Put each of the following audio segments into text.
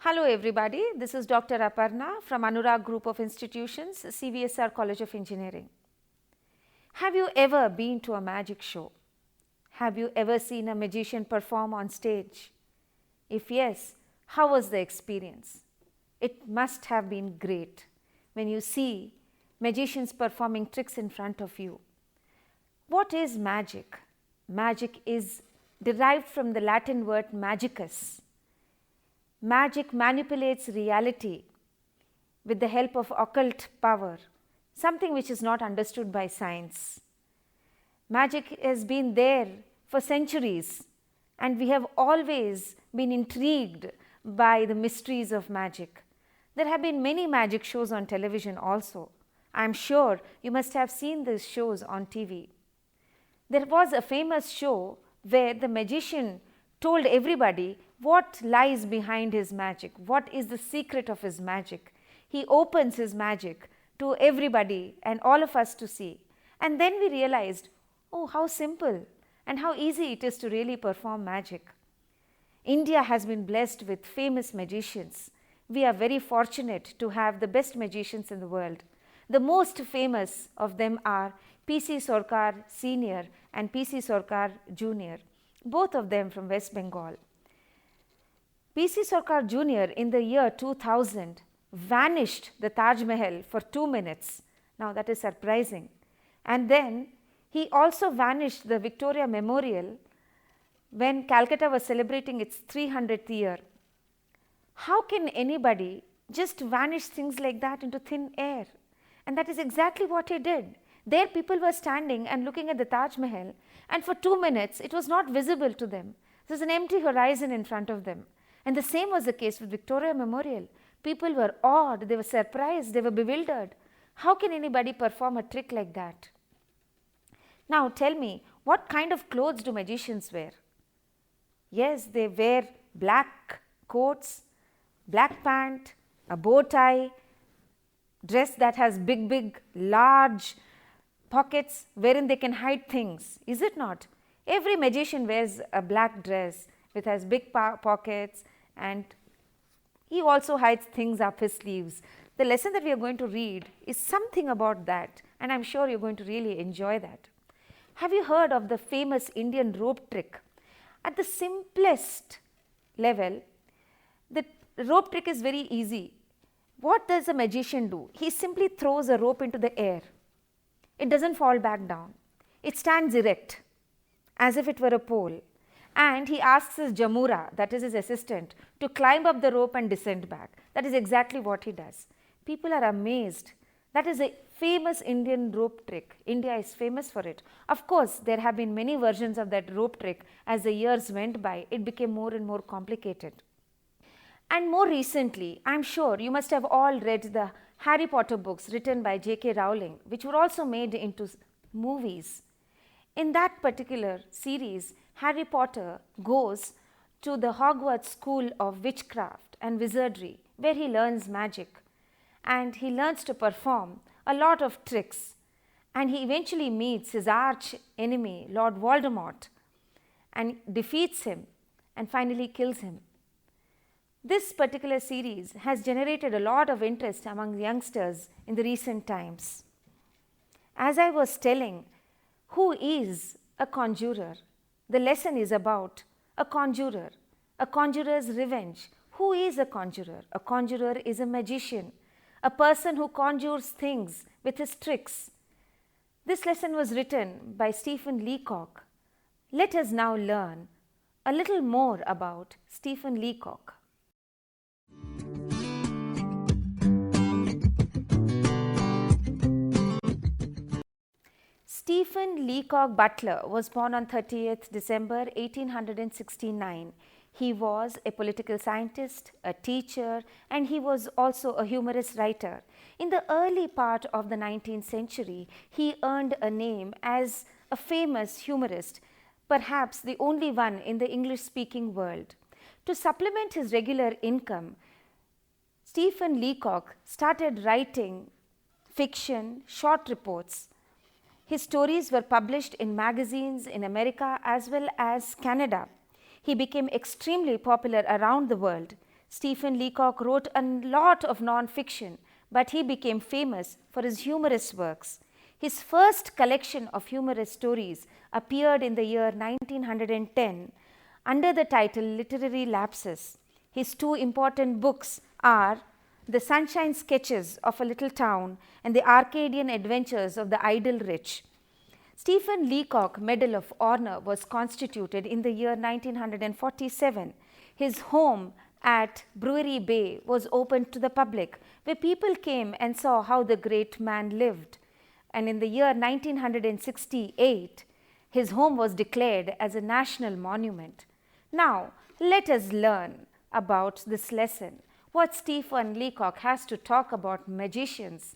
Hello everybody, this is Dr. Aparna from Anurag Group of Institutions, CVSR College of Engineering. Have you ever been to a magic show? Have you ever seen a magician perform on stage? If yes, how was the experience? It must have been great when you see magicians performing tricks in front of you. What is magic? Magic is derived from the Latin word magicus. Magic manipulates reality with the help of occult power, something which is not understood by science. Magic has been there for centuries, and we have always been intrigued by the mysteries of magic. There have been many magic shows on television also. I am sure you must have seen these shows on TV. There was a famous show where the magician told everybody what lies behind his magic, what is the secret of his magic. He opens his magic to everybody and all of us to see. And then we realized, oh, how simple and how easy it is to really perform magic. India has been blessed with famous magicians. We are very fortunate to have the best magicians in the world. The most famous of them are P.C. Sarkar Senior and P.C. Sarkar Junior, both of them from West Bengal. P.C. Sarkar Jr. in the year 2000 vanished the Taj Mahal for 2 minutes. Now that is surprising. And then he also vanished the Victoria Memorial when Calcutta was celebrating its 300th year. How can anybody just vanish things like that into thin air? And that is exactly what he did. There people were standing and looking at the Taj Mahal, and for 2 minutes it was not visible to them. There was an empty horizon in front of them. And the same was the case with Victoria Memorial. People were awed, they were surprised, they were bewildered. How can anybody perform a trick like that? Now tell me, what kind of clothes do magicians wear? Yes, they wear black coats, black pant, a bow tie, dress that has big, large pockets wherein they can hide things, is it not? Every magician wears a black dress which has big pockets, and he also hides things up his sleeves. The lesson that we are going to read is something about that, and I am sure you are going to really enjoy that. Have you heard of the famous Indian rope trick? At the simplest level, the rope trick is very easy. What does a magician do? He simply throws a rope into the air. It does not fall back down. It stands erect as if it were a pole, and he asks his jamura, that is his assistant, to climb up the rope and descend back. That is exactly what he does. People are amazed. That is a famous Indian rope trick. India is famous for it. Of course, there have been many versions of that rope trick. As the years went by, it became more and more complicated. And more recently, I am sure you must have all read the Harry Potter books written by J.K. Rowling, which were also made into movies. In that particular series, Harry Potter goes to the Hogwarts School of Witchcraft and Wizardry, where he learns magic, and he learns to perform a lot of tricks, and he eventually meets his arch enemy, Lord Voldemort, and defeats him and finally kills him. This particular series has generated a lot of interest among youngsters in the recent times. As I was telling, who is a conjurer? The lesson is about a conjurer's revenge. Who is a conjurer? A conjurer is a magician, a person who conjures things with his tricks. This lesson was written by Stephen Leacock. Let us now learn a little more about Stephen Leacock. Stephen Leacock Butler was born on 30th December 1869. He was a political scientist, a teacher, and he was also a humorous writer. In the early part of the 19th century, he earned a name as a famous humorist, perhaps the only one in the English-speaking world. To supplement his regular income, Stephen Leacock started writing fiction, short reports. His stories were published in magazines in America as well as Canada. He became extremely popular around the world. Stephen Leacock wrote a lot of non-fiction, but he became famous for his humorous works. His first collection of humorous stories appeared in the year 1910 under the title Literary Lapses. His two important books are The Sunshine Sketches of a Little Town and The Arcadian Adventures of the Idle Rich. Stephen Leacock Medal of Honor was constituted in the year 1947. His home at Brewery Bay was opened to the public, where people came and saw how the great man lived. And in the year 1968, his home was declared as a national monument. Now, let us learn about this lesson, what Stephen Leacock has to talk about magicians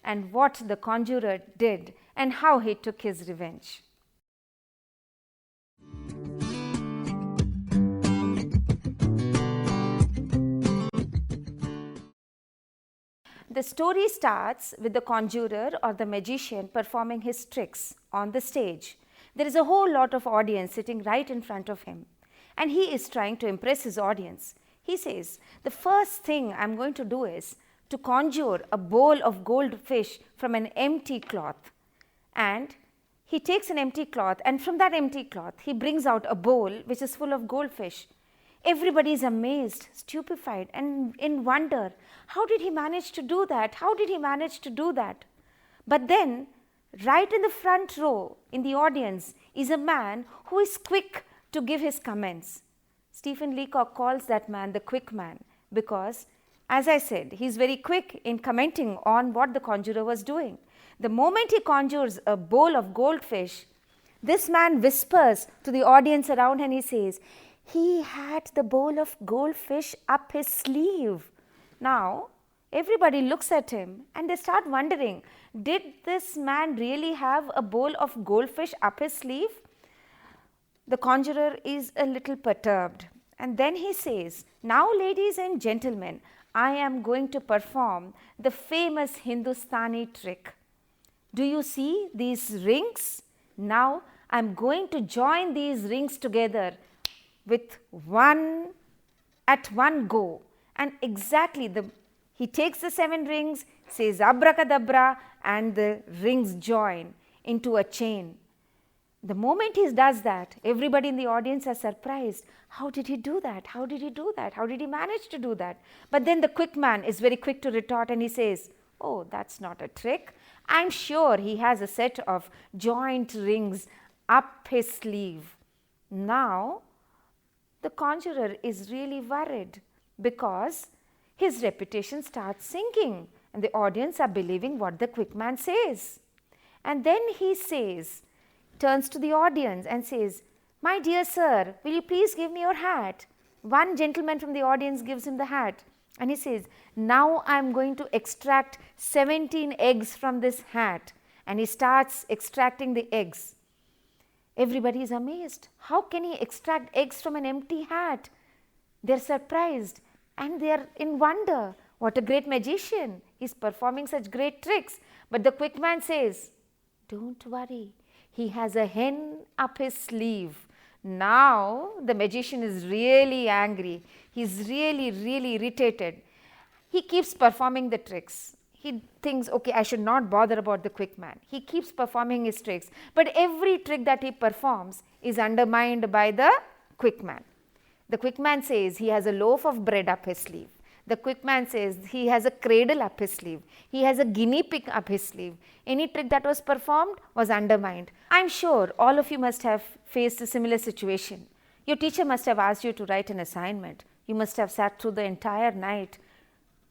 and what the Conjurer did and how he took his revenge. The story starts with the conjurer or the magician performing his tricks on the stage. There is a whole lot of audience sitting right in front of him, and he is trying to impress his audience. He says, the first thing I'm going to do is to conjure a bowl of goldfish from an empty cloth. And he takes an empty cloth, and from that empty cloth he brings out a bowl which is full of goldfish. Everybody is amazed, stupefied, and in wonder. How did he manage to do that? How did he manage to do that? But then, right in the front row in the audience is a man who is quick to give his comments. Stephen Leacock calls that man the quick man because, as I said, he is very quick in commenting on what the conjurer was doing. The moment he conjures a bowl of goldfish, this man whispers to the audience around and he says, he had the bowl of goldfish up his sleeve. Now, everybody looks at him and they start wondering, did this man really have a bowl of goldfish up his sleeve? The conjurer is a little perturbed, and then he says, now ladies and gentlemen, I am going to perform the famous Hindustani trick. Do you see these rings? Now I am going to join these rings together with at one go, and exactly he takes the 7 rings, says abracadabra, and the rings join into a chain. The moment he does that, everybody in the audience are surprised. How did he do that? How did he do that? How did he manage to do that? But then the quick man is very quick to retort and he says, oh, that's not a trick. I'm sure he has a set of joint rings up his sleeve. Now, the conjurer is really worried because his reputation starts sinking and the audience are believing what the quick man says. And then he turns to the audience and says, my dear sir, will you please give me your hat? One gentleman from the audience gives him the hat and he says, now I am going to extract 17 eggs from this hat, and he starts extracting the eggs. Everybody is amazed. How can he extract eggs from an empty hat? They are surprised and they are in wonder. What a great magician. He is performing such great tricks. But the quick man says, don't worry. He has a hen up his sleeve. Now the magician is really angry. He is really irritated. He keeps performing the tricks. He thinks, okay, I should not bother about the quick man. He keeps performing his tricks, but every trick that he performs is undermined by the quick man. The quick man says he has a loaf of bread up his sleeve. The quick man says he has a cradle up his sleeve. He has a guinea pig up his sleeve. Any trick that was performed was undermined. I am sure all of you must have faced a similar situation. Your teacher must have asked you to write an assignment. You must have sat through the entire night,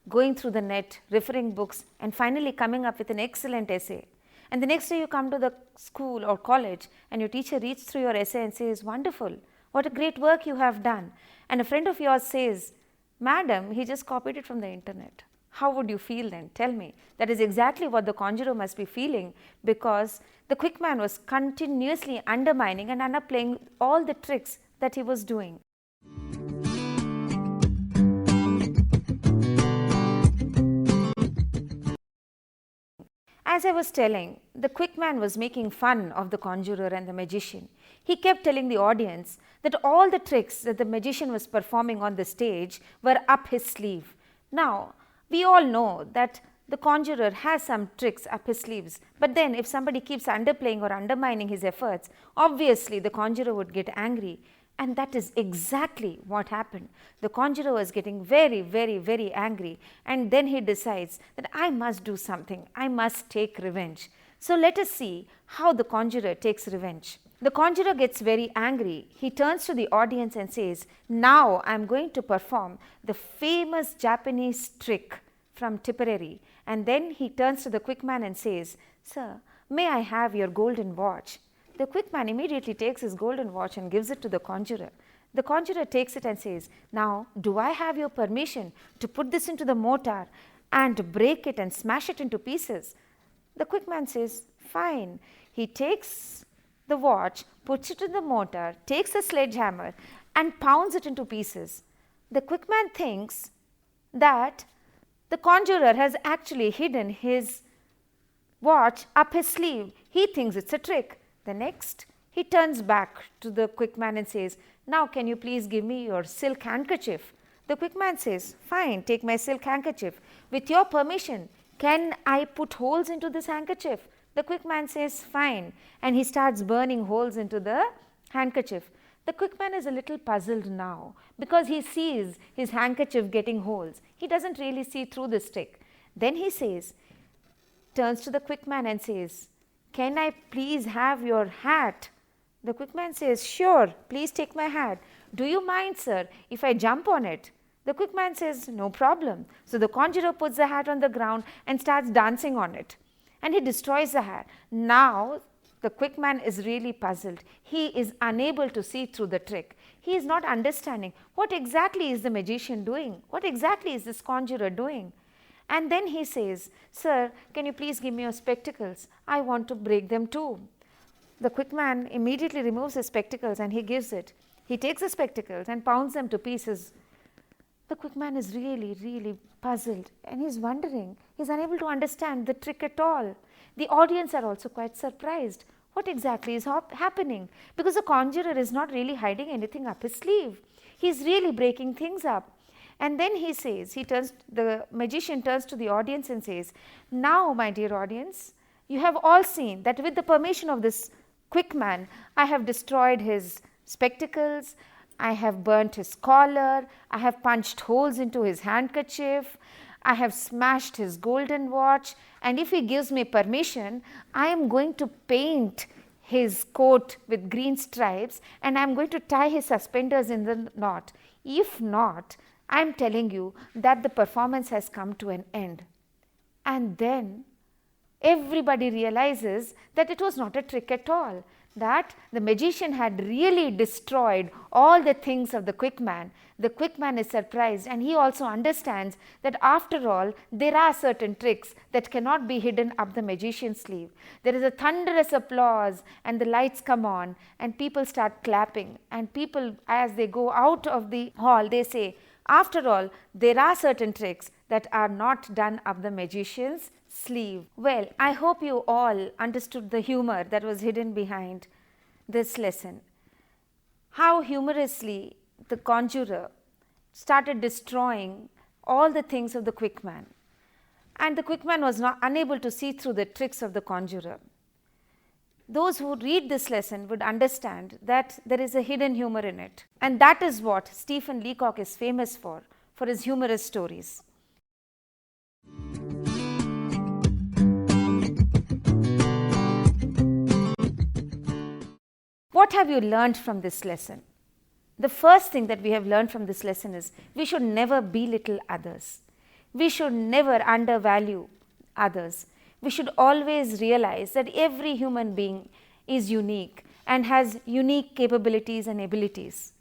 going through the net, referring books, and finally coming up with an excellent essay. And the next day you come to the school or college and your teacher reads through your essay and says, wonderful, what a great work you have done. And a friend of yours says, madam, he just copied it from the internet. How would you feel then? Tell me. That is exactly what the conjurer must be feeling, because the quick man was continuously undermining and underplaying all the tricks that he was doing. As I was telling, the quick man was making fun of the conjurer and the magician. He kept telling the audience that all the tricks that the magician was performing on the stage were up his sleeve. Now, we all know that the conjurer has some tricks up his sleeves, but then if somebody keeps underplaying or undermining his efforts, obviously the conjurer would get angry. And that is exactly what happened. The conjurer was getting very, very, very angry, and then he decides that I must do something, I must take revenge. So let us see how the conjurer takes revenge. The conjurer gets very angry. He turns to the audience and says, now I am going to perform the famous Japanese trick from Tipperary. And then he turns to the quick man and says, sir, may I have your golden watch? The quick man immediately takes his golden watch and gives it to the conjurer. The conjurer takes it and says, now do I have your permission to put this into the mortar and break it and smash it into pieces? The quick man says, fine. He takes the watch, puts it in the mortar, takes a sledgehammer and pounds it into pieces. The quick man thinks that the conjurer has actually hidden his watch up his sleeve. He thinks it's a trick. The next, he turns back to the quick man and says, now can you please give me your silk handkerchief? The quick man says, fine, take my silk handkerchief. With your permission, can I put holes into this handkerchief? The quick man says, fine, and he starts burning holes into the handkerchief. The quick man is a little puzzled now because he sees his handkerchief getting holes. He doesn't really see through the stick. Then he says, turns to the quick man and says, can I please have your hat? The quick man says, sure, please take my hat. Do you mind, sir, if I jump on it? The quick man says, no problem. So the conjurer puts the hat on the ground and starts dancing on it. And he destroys the hat. Now the quick man is really puzzled. He is unable to see through the trick. He is not understanding what exactly is the magician doing? What exactly is this conjurer doing? And then he says, sir, can you please give me your spectacles? I want to break them too. The quick man immediately removes his spectacles and he gives it. He takes the spectacles and pounds them to pieces. The quick man is really, really puzzled and he's wondering. He's unable to understand the trick at all. The audience are also quite surprised. What exactly is happening? Because the conjurer is not really hiding anything up his sleeve. He's really breaking things up. And then he says, the magician turns to the audience and says, now my dear audience, you have all seen that with the permission of this quick man, I have destroyed his spectacles, I have burnt his collar, I have punched holes into his handkerchief, I have smashed his golden watch, and if he gives me permission, I am going to paint his coat with green stripes and I am going to tie his suspenders in the knot. If not, I am telling you that the performance has come to an end. And then everybody realizes that it was not a trick at all, that the magician had really destroyed all the things of the quick man. The quick man is surprised and he also understands that after all there are certain tricks that cannot be hidden up the magician's sleeve. There is a thunderous applause and the lights come on and people start clapping, and people as they go out of the hall they say, after all, there are certain tricks that are not done up the magician's sleeve. Well, I hope you all understood the humor that was hidden behind this lesson. How humorously the conjurer started destroying all the things of the quick man. And the quick man was not unable to see through the tricks of the conjurer. Those who read this lesson would understand that there is a hidden humor in it. And that is what Stephen Leacock is famous for his humorous stories. What have you learned from this lesson? The first thing that we have learned from this lesson is we should never belittle others. We should never undervalue others. We should always realize that every human being is unique and has unique capabilities and abilities.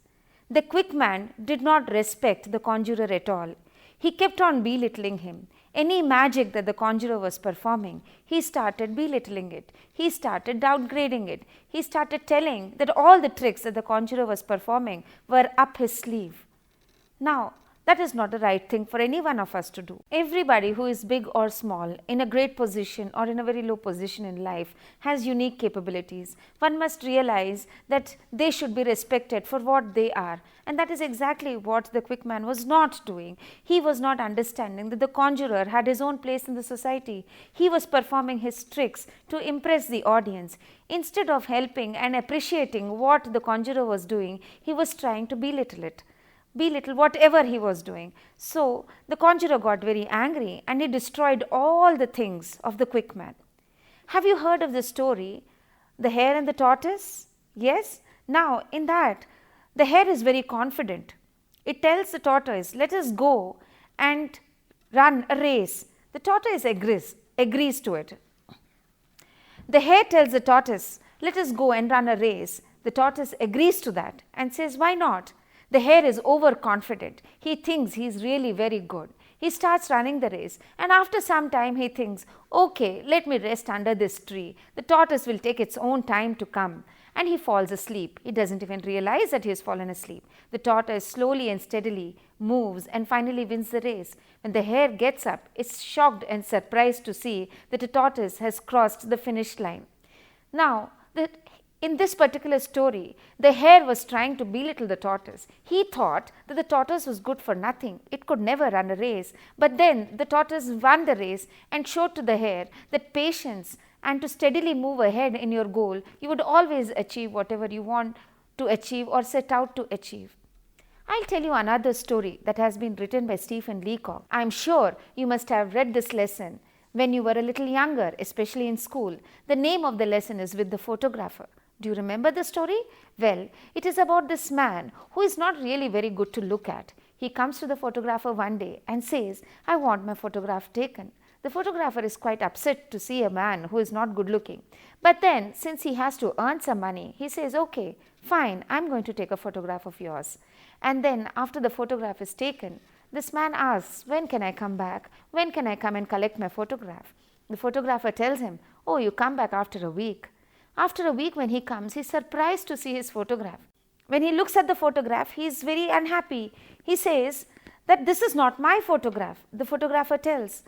The quick man did not respect the conjurer at all. He kept on belittling him. Any magic that the conjurer was performing, he started belittling it. He started downgrading it. He started telling that all the tricks that the conjurer was performing were up his sleeve. Now, That is not the right thing for any one of us to do. Everybody who is big or small, in a great position or in a very low position in life, has unique capabilities. One must realize that they should be respected for what they are. And that is exactly what the quick man was not doing. He was not understanding that the conjurer had his own place in the society. He was performing his tricks to impress the audience. Instead of helping and appreciating what the conjurer was doing, he was trying to belittle it. Belittle whatever he was doing. So the conjurer got very angry and he destroyed all the things of the quick man. Have you heard of the story, The Hare and the Tortoise? Yes? Now in that, the hare is very confident. It tells the tortoise, let us go and run a race. The tortoise agrees to it. The hare tells the tortoise, let us go and run a race. The tortoise agrees to that and says, why not? The hare is overconfident. He thinks he is really very good. He starts running the race, and after some time he thinks, okay, let me rest under this tree. The tortoise will take its own time to come. And he falls asleep. He doesn't even realize that he has fallen asleep. The tortoise slowly and steadily moves and finally wins the race. When the hare gets up, it's shocked and surprised to see that the tortoise has crossed the finish line. Now, in this particular story, the hare was trying to belittle the tortoise. He thought that the tortoise was good for nothing. It could never run a race. But then the tortoise won the race and showed to the hare that patience and to steadily move ahead in your goal, you would always achieve whatever you want to achieve or set out to achieve. I'll tell you another story that has been written by Stephen Leacock. I'm sure you must have read this lesson when you were a little younger, especially in school. The name of the lesson is With the Photographer. Do you remember the story? Well, it is about this man who is not really very good to look at. He comes to the photographer one day and says, I want my photograph taken. The photographer is quite upset to see a man who is not good looking. But then, since he has to earn some money, he says, okay, fine, I'm going to take a photograph of yours. And then after the photograph is taken, this man asks, when can I come back? When can I come and collect my photograph? The photographer tells him, oh, you come back after a week. After a week when he comes, he is surprised to see his photograph. When he looks at the photograph, he is very unhappy. He says that this is not my photograph. The photographer tells,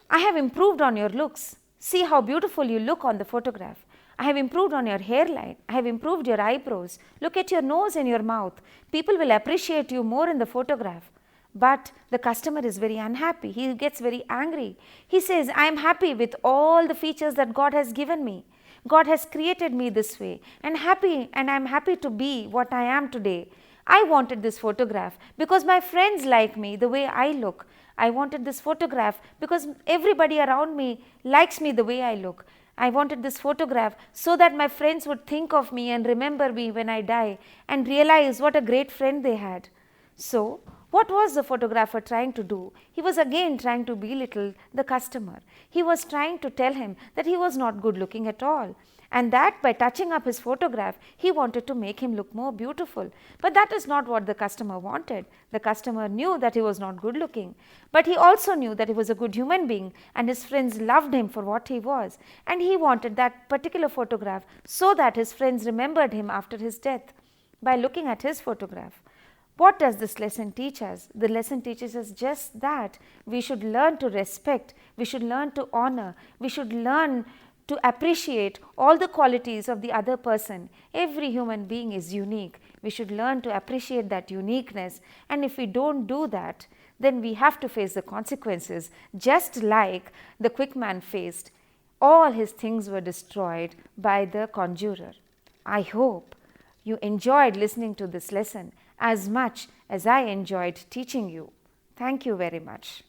I have improved on your looks. See how beautiful you look on the photograph. I have improved on your hairline. I have improved your eyebrows. Look at your nose and your mouth. People will appreciate you more in the photograph. But the customer is very unhappy. He gets very angry. He says, I am happy with all the features that God has given me. God has created me this way and I am happy to be what I am today. I wanted this photograph because my friends like me the way I look. I wanted this photograph because everybody around me likes me the way I look. I wanted this photograph so that my friends would think of me and remember me when I die and realize what a great friend they had. So, what was the photographer trying to do? He was again trying to belittle the customer. He was trying to tell him that he was not good looking at all, and that by touching up his photograph, he wanted to make him look more beautiful. But that is not what the customer wanted. The customer knew that he was not good looking, but he also knew that he was a good human being and his friends loved him for what he was, and he wanted that particular photograph so that his friends remembered him after his death by looking at his photograph. What does this lesson teach us? The lesson teaches us just that we should learn to respect, we should learn to honor, we should learn to appreciate all the qualities of the other person. Every human being is unique. We should learn to appreciate that uniqueness, and if we don't do that, then we have to face the consequences, just like the quick man faced. All his things were destroyed by the conjurer. I hope you enjoyed listening to this lesson as much as I enjoyed teaching you. Thank you very much.